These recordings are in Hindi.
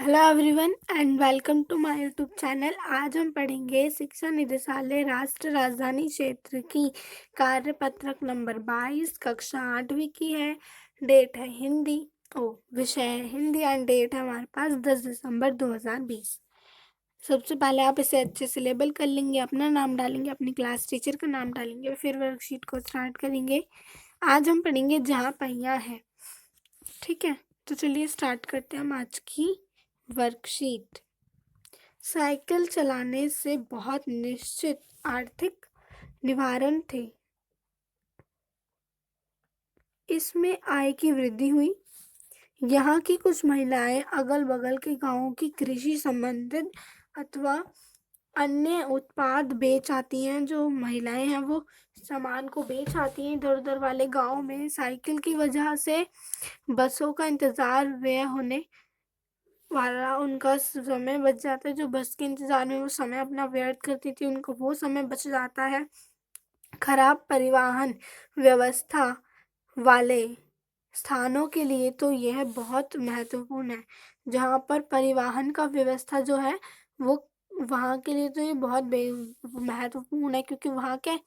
Hello everyone and welcome to my YouTube channel. आज हम पढ़ेंगे शिक्षा निदेशालय राष्ट्र राजधानी क्षेत्र की कार्यपत्रक नंबर 22 कक्षा 8वीं की है। डेट है हिंदी। विषय है हिंदी एंड डेट है हमारे पास 10 दिसंबर 2020। सबसे पहले आप इसे अच्छे से लेबल कर लेंगे, अपना नाम डालेंगे, अपनी क्लास टीचर का नाम डालेंगे, फिर वर्कशीट को स्टार्ट करेंगे। आज हम पढ़ेंगे जहाँ पहिया है। ठीक है, तो चलिए स्टार्ट करते हैं हम आज की वर्कशीट। साइकिल चलाने से बहुत निश्चित आर्थिक निवारण थे। इसमें आय की वृद्धि हुई। यहाँ की कुछ महिलाएं अगल बगल के गांवों की कृषि संबंधित अथवा अन्य उत्पाद बेच आती हैं। जो महिलाएं हैं वो सामान को बेच आती हैं इधर उधर वाले गांव में। साइकिल की वजह से बसों का इंतजार व्यय होने वाला उनका समय बच जाता है। जो बस के इंतजार में वो समय अपना व्यर्थ करती थी, उनको वो समय बच जाता है। खराब परिवहन व्यवस्था वाले स्थानों के लिए तो यह बहुत महत्वपूर्ण है। जहाँ पर परिवहन का व्यवस्था जो है वो, वहाँ के लिए तो ये बहुत महत्वपूर्ण है, क्योंकि वहाँ के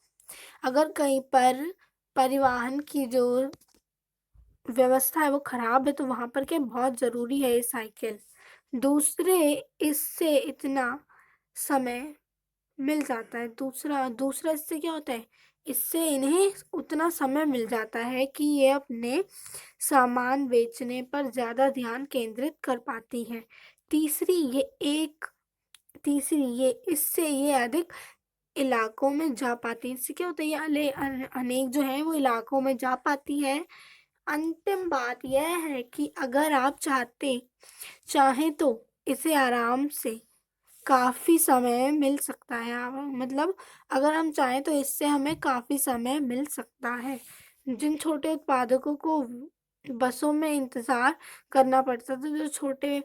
अगर कहीं पर परिवहन की जो व्यवस्था है वो खराब है तो वहाँ पर क्या बहुत ज़रूरी है ये साइकिल। दूसरे, इससे इतना समय मिल जाता है। दूसरा दूसरा इससे क्या होता है, इससे इन्हें उतना समय मिल जाता है कि ये अपने सामान बेचने पर ज़्यादा ध्यान केंद्रित कर पाती हैं। तीसरी ये इससे ये अधिक इलाकों में जा पाती है। इससे क्या होता है, ये अनेक जो है वो इलाकों में जा पाती है। अंतिम बात यह है कि अगर आप चाहें तो इसे आराम से काफ़ी समय मिल सकता है। आप मतलब अगर हम चाहें तो इससे हमें काफ़ी समय मिल सकता है। जिन छोटे उत्पादकों को बसों में इंतज़ार करना पड़ता था, जो छोटे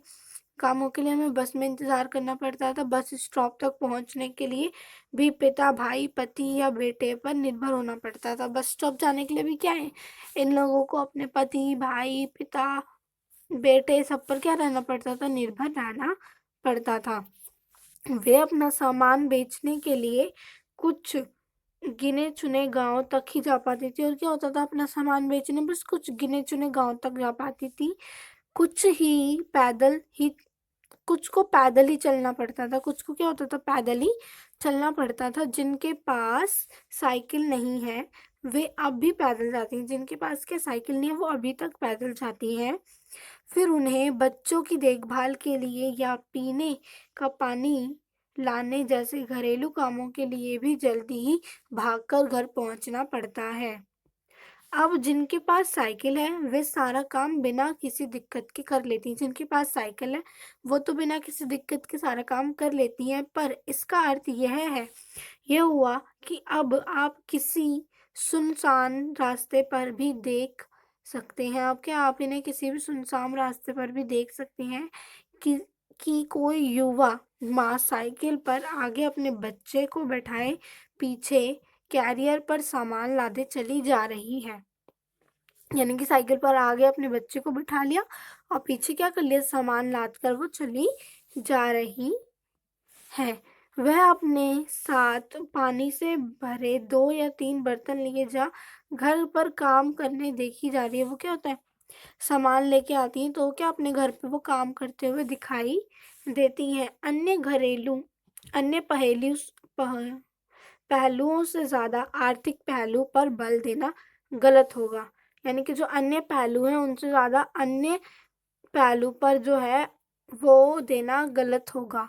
कामों के लिए हमें बस में इंतज़ार करना पड़ता था, बस स्टॉप तक पहुंचने के लिए भी पिता, भाई, पति या बेटे पर निर्भर होना पड़ता था। बस स्टॉप जाने के लिए भी क्या है, इन लोगों को अपने पति, भाई, पिता, बेटे सब पर क्या रहना पड़ता था, निर्भर रहना पड़ता था। वे अपना सामान बेचने के लिए कुछ गिने चुने गांव तक ही जा पाती थी। और क्या होता था, अपना सामान बेचने बस कुछ गिने चुने गांव तक जा पाती थी। कुछ ही पैदल ही कुछ को पैदल ही चलना पड़ता था, कुछ को क्या होता था, पैदल ही चलना पड़ता था। जिनके पास साइकिल नहीं है वे अब भी पैदल जाती हैं। जिनके पास क्या साइकिल नहीं है वो अभी तक पैदल जाती हैं। फिर उन्हें बच्चों की देखभाल के लिए या पीने का पानी लाने जैसे घरेलू कामों के लिए भी जल्दी ही भागकर घर पहुंचना पड़ता है। अब जिनके पास साइकिल है वे सारा काम बिना किसी दिक्कत के कर लेती हैं। जिनके पास साइकिल है वो तो बिना किसी दिक्कत के सारा काम कर लेती हैं। पर इसका अर्थ यह हुआ कि अब आप किसी सुनसान रास्ते पर भी देख सकते हैं। आप इन्हें किसी भी सुनसान रास्ते पर भी देख सकते हैं कि कोई युवा माँ साइकिल पर आगे अपने बच्चे को बैठाए पीछे कैरियर पर सामान लादे चली जा रही है। यानी कि साइकिल पर आगे अपने बच्चे को बिठा लिया और पीछे क्या कर लिया, सामान लाद कर वो चली जा रही है। वह अपने साथ पानी से भरे 2 या 3 बर्तन लिए जा घर पर काम करने देखी जा रही है। वो क्या होता है, सामान लेके आती हैं तो क्या अपने घर पे वो काम करते हुए दिखाई देती हैं। अन्य पहलुओं से ज़्यादा आर्थिक पहलू पर बल देना गलत होगा। यानी कि जो अन्य पहलू हैं उनसे ज़्यादा अन्य पहलू पर जो है वो देना गलत होगा।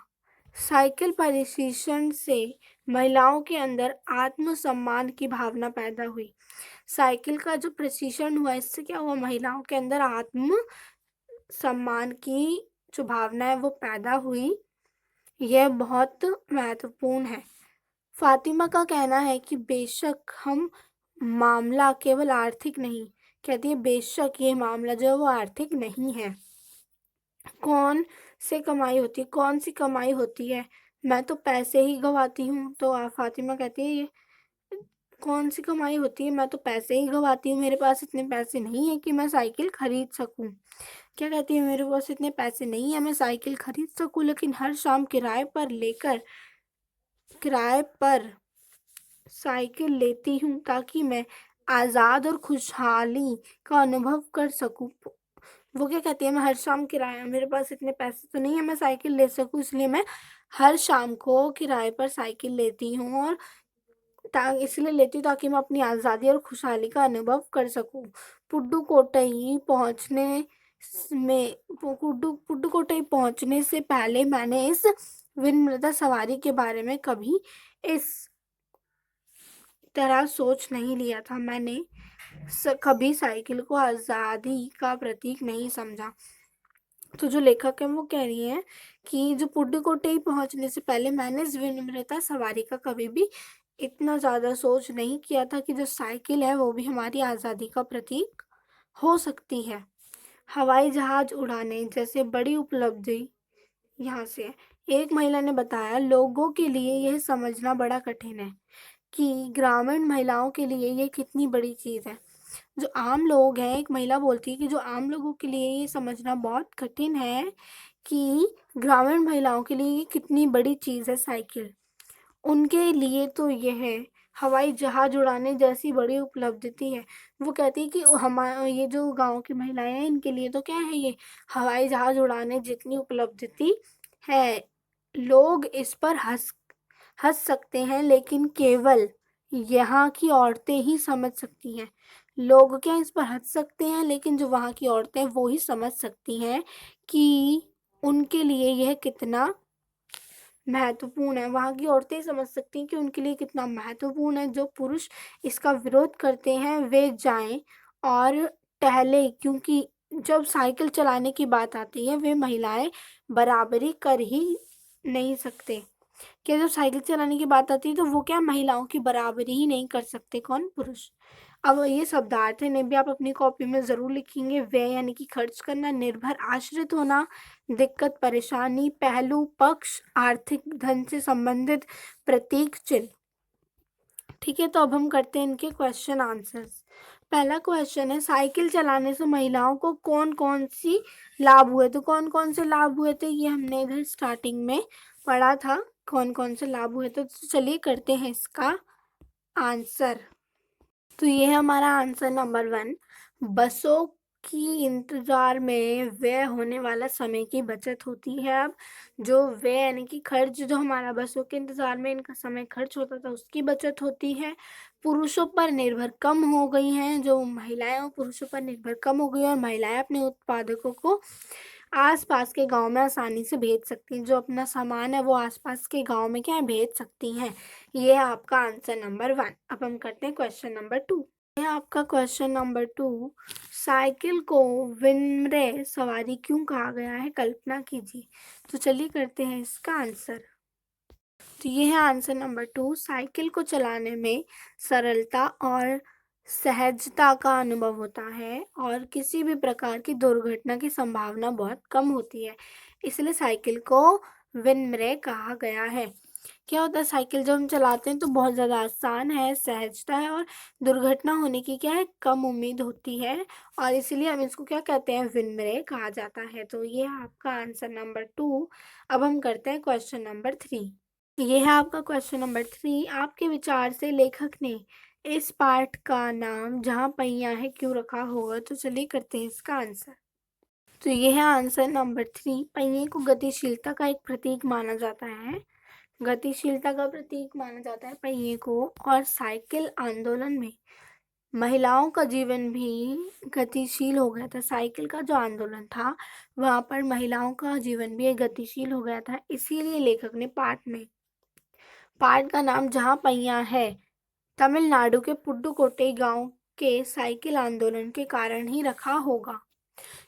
साइकिल प्रशिक्षण से महिलाओं के अंदर आत्मसम्मान की भावना पैदा हुई। साइकिल का जो प्रशिक्षण हुआ इससे क्या हुआ, महिलाओं के अंदर आत्म सम्मान की जो भावना है वो पैदा हुई। यह बहुत महत्वपूर्ण है। फातिमा का कहना है कि बेशक हम मामला केवल आर्थिक नहीं, कहती है बेशक ये मामला जो है वो आर्थिक नहीं है। कौन सी कमाई होती है, मैं तो पैसे ही गवाती हूँ। तो फातिमा कहती है ये कौन सी कमाई होती है, मैं तो पैसे ही गंवाती हूँ, मेरे पास इतने पैसे नहीं है कि मैं साइकिल खरीद सकूँ। क्या कहती है, मेरे पास इतने पैसे नहीं है मैं साइकिल खरीद सकूँ, लेकिन हर शाम किराए पर साइकिल लेती हूँ ताकि मैं आज़ाद और खुशहाली का अनुभव कर सकूँ। वो क्या कहती है, मैं हर शाम किराया मेरे पास इतने पैसे तो नहीं है मैं साइकिल ले सकूँ, इसलिए मैं हर शाम को किराए पर साइकिल लेती हूँ और इसलिए लेती हूँ ताकि मैं अपनी आज़ादी और खुशहाली का अनुभव कर सकूँ। पुडुकोट्टई पहुँचने में पुडुकोट्टई पहुँचने से पहले मैंने इस विनम्रता सवारी के बारे में कभी इस तरह सोच नहीं लिया था। मैंने कभी साइकिल को आज़ादी का प्रतीक नहीं समझा। तो जो लेखक है वो कह रही है कि जो पुडुकोट्टई पहुंचने से पहले मैंने इस विनम्रता सवारी का कभी भी इतना ज़्यादा सोच नहीं किया था कि जो साइकिल है वो भी हमारी आज़ादी का प्रतीक हो सकती है। हवाई जहाज उड़ाने जैसे बड़ी उपलब्धि यहाँ से है। एक महिला ने बताया, लोगों के लिए यह समझना बड़ा कठिन है कि ग्रामीण महिलाओं के लिए ये कितनी बड़ी चीज़ है। जो आम लोग हैं, एक महिला बोलती है कि जो आम लोगों के लिए ये समझना बहुत कठिन है कि ग्रामीण महिलाओं के लिए ये कितनी बड़ी चीज़ है साइकिल। उनके लिए तो यह हवाई जहाज उड़ाने जैसी बड़ी उपलब्धि है। वो कहती है कि ये जो गांव की महिलाएं हैं इनके लिए तो क्या है, ये हवाई जहाज उड़ाने जितनी उपलब्धि है। लोग इस पर हंस हंस सकते हैं, लेकिन केवल यहाँ की औरतें ही समझ सकती हैं। लोग क्या इस पर हंस सकते हैं, लेकिन जो वहाँ की औरतें हैं वो ही समझ सकती हैं कि उनके लिए यह कितना महत्वपूर्ण है। वहाँ की औरतें ही समझ सकती हैं कि उनके लिए कितना महत्वपूर्ण है। जो पुरुष इसका विरोध करते हैं वे जाएं और टहले, क्योंकि जब साइकिल चलाने की बात आती है वे महिलाएं बराबरी कर ही नहीं सकते। कि जब साइकिल चलाने की बात आती है तो वो क्या महिलाओं की बराबरी ही नहीं कर सकते, कौन, पुरुष। अब ये शब्दार्थ है, इन्हें भी आप अपनी कॉपी में ज़रूर लिखेंगे। व्यय यानी कि खर्च करना, निर्भर आश्रित होना, दिक्कत परेशानी, पहलू पक्ष, आर्थिक धन से संबंधित, प्रतीक चिन्ह। ठीक है, तो अब हम करते हैं इनके क्वेश्चन आंसर्स। पहला क्वेश्चन है, साइकिल चलाने से महिलाओं को कौन कौन सी लाभ हुए। तो कौन कौन से लाभ हुए थे ये हमने इधर स्टार्टिंग में पढ़ा था, कौन कौन से लाभ हुए थे। तो चलिए करते हैं इसका आंसर। तो ये है हमारा आंसर नंबर 1। बसों की इंतजार में व्यय होने वाला समय की बचत होती है। अब जो व्यय यानी कि खर्च, जो हमारा बसों के इंतजार में इनका समय खर्च होता था उसकी बचत होती है। पुरुषों पर निर्भर कम हो गई हैं, जो महिलाएं और पुरुषों पर निर्भर कम हो गई और महिलाएं अपने उत्पादकों को आसपास के गांव में आसानी से भेज सकती हैं। जो अपना सामान है वो आसपास के गांव में क्या है, भेज सकती हैं। ये है आपका आंसर नंबर 1। अब हम करते हैं क्वेश्चन नंबर 2। ये आपका क्वेश्चन नंबर 2, साइकिल को विनम्र सवारी क्यों कहा गया है, कल्पना कीजिए। तो चलिए करते हैं इसका आंसर। तो ये है आंसर नंबर 2। साइकिल को चलाने में सरलता और सहजता का अनुभव होता है और किसी भी प्रकार की दुर्घटना की संभावना बहुत कम होती है, इसलिए साइकिल को विनम्र कहा गया है। क्या होता है, साइकिल जब हम चलाते हैं तो बहुत ज़्यादा आसान है, सहजता है और दुर्घटना होने की क्या है, कम उम्मीद होती है, और इसलिए हम इसको क्या कहते हैं, विनम्र कहा जाता है। तो ये है आपका आंसर नंबर 2। अब हम करते हैं क्वेश्चन नंबर 3। ये है आपका क्वेश्चन नंबर 3। आपके विचार से लेखक ने इस पाठ का नाम जहाँ पहिया है क्यों रखा होगा। तो चलिए करते हैं इसका आंसर। तो ये है आंसर नंबर 3। पहिए को गतिशीलता का एक प्रतीक माना जाता है। गतिशीलता का प्रतीक माना जाता है पहिए को, और साइकिल आंदोलन में महिलाओं का जीवन भी गतिशील हो गया था। साइकिल का जो आंदोलन था वहाँ पर महिलाओं का जीवन भी गतिशील हो गया था, इसीलिए लेखक ने पाठ का नाम जहाँ पहिया है तमिलनाडु के पुडुकोट्टई गांव के साइकिल आंदोलन के कारण ही रखा होगा।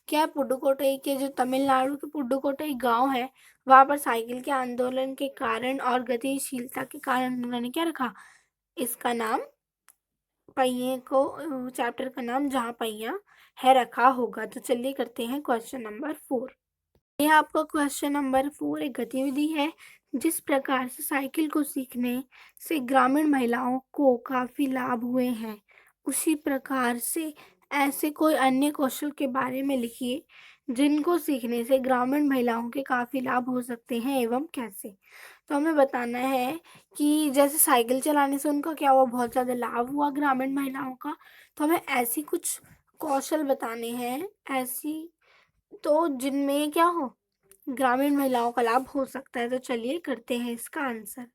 क्या पुडुकोट्टई के जो तमिलनाडु के पुडुकोट्टई गांव है वहां पर साइकिल के आंदोलन के कारण और गतिशीलता के कारण उन्होंने क्या रखा, इसका नाम, पहिए को, चैप्टर का नाम जहाँ पहिया है रखा होगा। तो चलिए करते हैं क्वेश्चन नंबर 4। ये आपका क्वेश्चन नंबर 4 एक गतिविधि है। जिस प्रकार से साइकिल को सीखने से ग्रामीण महिलाओं को काफ़ी लाभ हुए हैं, उसी प्रकार से ऐसे कोई अन्य कौशल के बारे में लिखिए, जिनको सीखने से ग्रामीण महिलाओं के काफ़ी लाभ हो सकते हैं एवं कैसे? तो हमें बताना है कि जैसे साइकिल चलाने से उनका क्या हुआ, बहुत ज़्यादा लाभ हुआ ग्रामीण महिलाओं का। तो हमें ऐसी कुछ कौशल बताने हैं, ऐसी तो जिनमें क्या हो, ग्रामीण महिलाओं का लाभ हो सकता है। तो चलिए करते हैं इसका आंसर।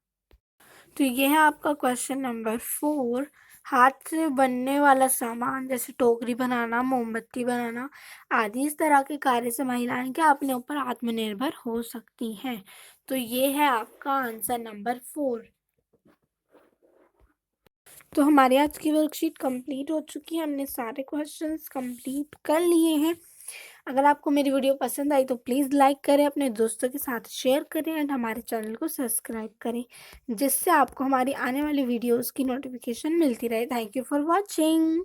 तो ये है आपका क्वेश्चन नंबर 4। हाथ से बनने वाला सामान जैसे टोकरी बनाना, मोमबत्ती बनाना आदि इस तरह के कार्य से महिलाएं क्या अपने ऊपर आत्मनिर्भर हो सकती हैं। तो ये है आपका आंसर नंबर 4। तो हमारी आज की वर्कशीट कंप्लीट हो चुकी है। हमने सारे क्वेश्चंस कंप्लीट कर लिए हैं। अगर आपको मेरी वीडियो पसंद आई तो प्लीज़ लाइक करें, अपने दोस्तों के साथ शेयर करें एंड हमारे चैनल को सब्सक्राइब करें, जिससे आपको हमारी आने वाली वीडियोज़ की नोटिफिकेशन मिलती रहे। Thank you for watching.